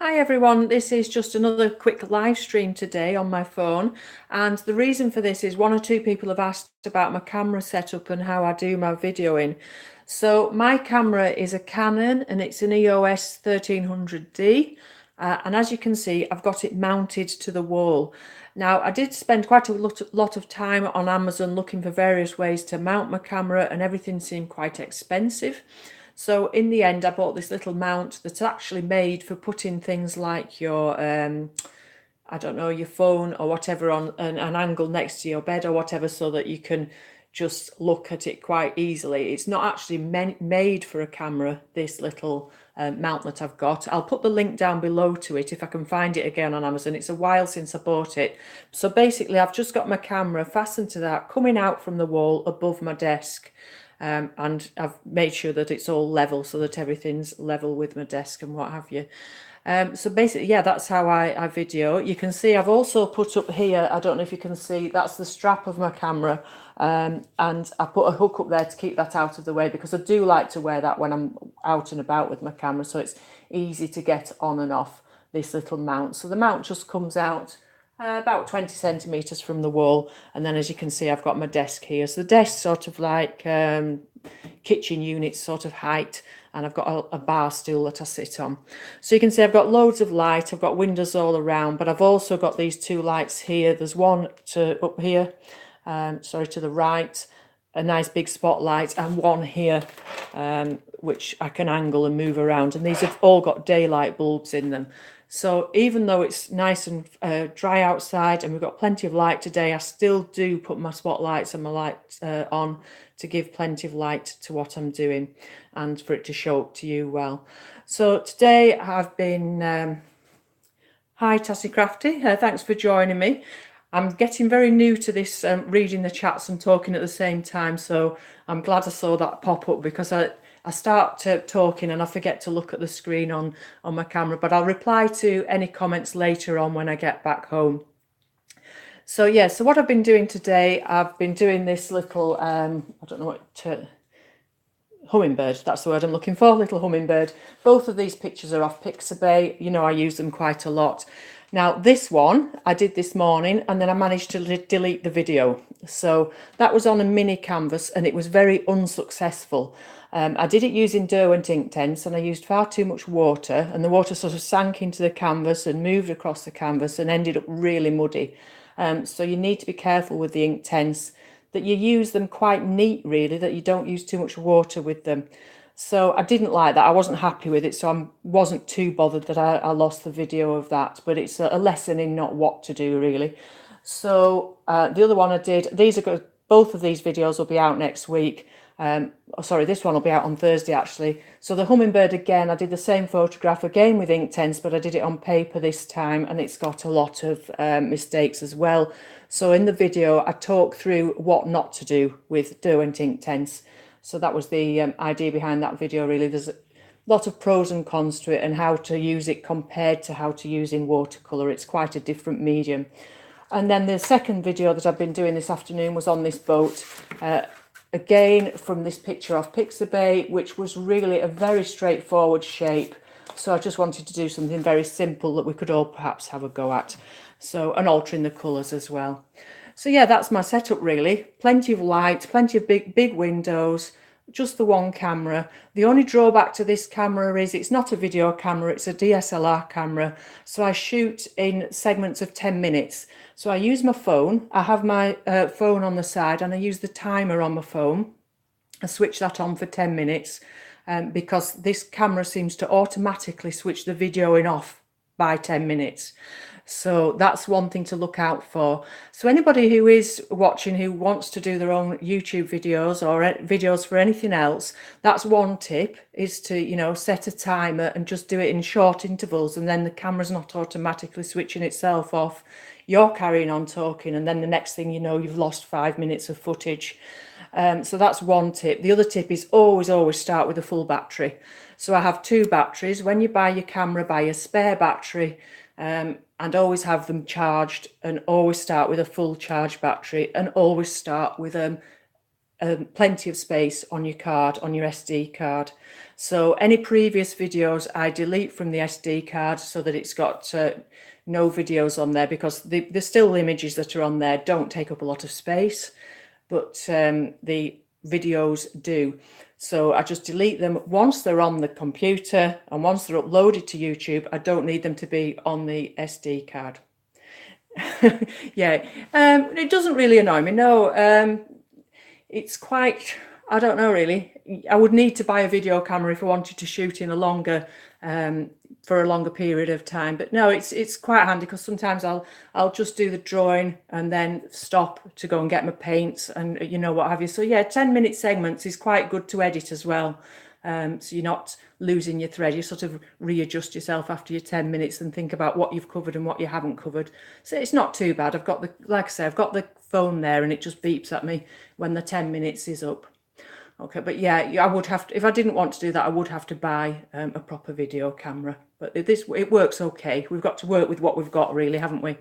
Hi everyone, this is just another quick live stream today on my phone, and the reason for this is one or two people have asked about my camera setup and how I do my videoing. So my camera is a Canon and it's an EOS 1300D, and as you can see I've got it mounted to the wall. Now I did spend quite a lot of time on Amazon looking for various ways to mount my camera, and everything seemed quite expensive. So in the end, I bought this little mount that's actually made for putting things like your, I don't know, your phone or whatever on an angle next to your bed or whatever, so that you can just look at it quite easily. It's not actually made for a camera, this little mount that I've got. I'll put the link down below to it if I can find it again on Amazon. It's a while since I bought it. So basically, I've just got my camera fastened to that, coming out from the wall above my desk. And I've made sure that it's all level so that everything's level with my desk and what have you. So basically, yeah, that's how I video. You can see I've also put up here, I don't know if you can see, that's the strap of my camera. And I put a hook up there to keep that out of the way, because I do like to wear that when I'm out and about with my camera, so it's easy to get on and off this little mount. So the mount just comes out about 20 centimeters from the wall, and then as you can see I've got my desk here. So the desk sort of like kitchen unit sort of height, and I've got a bar stool that I sit on. So you can see I've got loads of light, I've got windows all around, but I've also got these two lights here. There's one to up here, sorry, to the right, a nice big spotlight, and one here which I can angle and move around, and these have all got daylight bulbs in them. So even though it's nice and dry outside and we've got plenty of light today, I still do put my spotlights and my lights on to give plenty of light to what I'm doing and for it to show up to you well. So today I've been, hi Tassie Crafty, thanks for joining me. I'm getting very new to this reading the chats and talking at the same time, so I'm glad I saw that pop up, because I start talking and I forget to look at the screen on my camera, but I'll reply to any comments later on when I get back home. So yeah, so what I've been doing today, I've been doing this little, I don't know what, hummingbird, that's the word I'm looking for, little hummingbird. Both of these pictures are off Pixabay. You know, I use them quite a lot. Now this one I did this morning, and then I managed to delete the video. So that was on a mini canvas and it was very unsuccessful. I did it using Derwent Inktense, and I used far too much water, and the water sort of sank into the canvas and moved across the canvas and ended up really muddy. So you need to be careful with the Inktense, that you use them quite neat really, that you don't use too much water with them. So I didn't like that. I wasn't happy with it, so I wasn't too bothered that I lost the video of that. But it's a lesson in not what to do really. So the other one I did, these are good. Both of these videos will be out next week. Oh, sorry, this one will be out on Thursday actually. So the hummingbird, again, I did the same photograph again with Inktense, but I did it on paper this time, and it's got a lot of mistakes as well. So in the video I talk through what not to do with Derwent Inktense. So that was the idea behind that video really. There's a lot of pros and cons to it, and how to use it compared to how to use in watercolour. It's quite a different medium. And then the second video that I've been doing this afternoon was on this boat. Again, from this picture off Pixabay, which was really a very straightforward shape. So I just wanted to do something very simple that we could all perhaps have a go at. So, and altering the colours as well. So yeah, that's my setup really. Plenty of light, plenty of big windows, just the one camera. The only drawback to this camera is it's not a video camera, it's a DSLR camera. So I shoot in segments of 10 minutes. So I use my phone. I have my phone on the side, and I use the timer on my phone. I switch that on for 10 minutes because this camera seems to automatically switch the videoing off by 10 minutes. So that's one thing to look out for. So anybody who is watching who wants to do their own YouTube videos or videos for anything else, that's one tip, is to, you know, set a timer and just do it in short intervals, and then the camera's not automatically switching itself off. You're carrying on talking, and then the next thing you know, you've lost 5 minutes of footage. So that's one tip. The other tip is always start with a full battery. So I have two batteries. When you buy your camera, buy a spare battery, and always have them charged, and always start with a full charge battery, and always start with plenty of space on your card, on your SD card. So any previous videos I delete from the SD card so that it's got no videos on there, because the still images that are on there don't take up a lot of space, but the videos do. So I just delete them once they're on the computer, and once they're uploaded to YouTube, I don't need them to be on the SD card. Yeah, it doesn't really annoy me, no. It's quite, I don't know really. I would need to buy a video camera if I wanted to shoot in a longer, for a longer period of time. But no, it's quite handy, because sometimes I'll just do the drawing and then stop to go and get my paints and what have you. So yeah, 10-minute segments is quite good to edit as well. So you're not losing your thread. You sort of readjust yourself after your 10 minutes and think about what you've covered and what you haven't covered. So it's not too bad. I've got like I say, I've got the phone there and it just beeps at me when the 10 minutes is up. Okay, but yeah, I would have to, if I didn't want to do that, I would have to buy a proper video camera. But it works okay. We've got to work with what we've got, really, haven't we?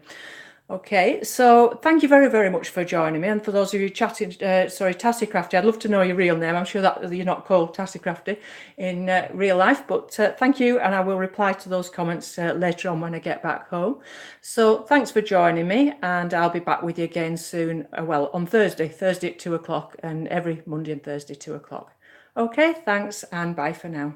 Okay, so thank you very, very much for joining me. And for those of you chatting, Tassycrafty, I'd love to know your real name. I'm sure that you're not called Tassycrafty in real life, but thank you. And I will reply to those comments later on when I get back home. So thanks for joining me, and I'll be back with you again soon. Well, on Thursday at 2 o'clock, and every Monday and Thursday, 2 o'clock. Okay, thanks, and bye for now.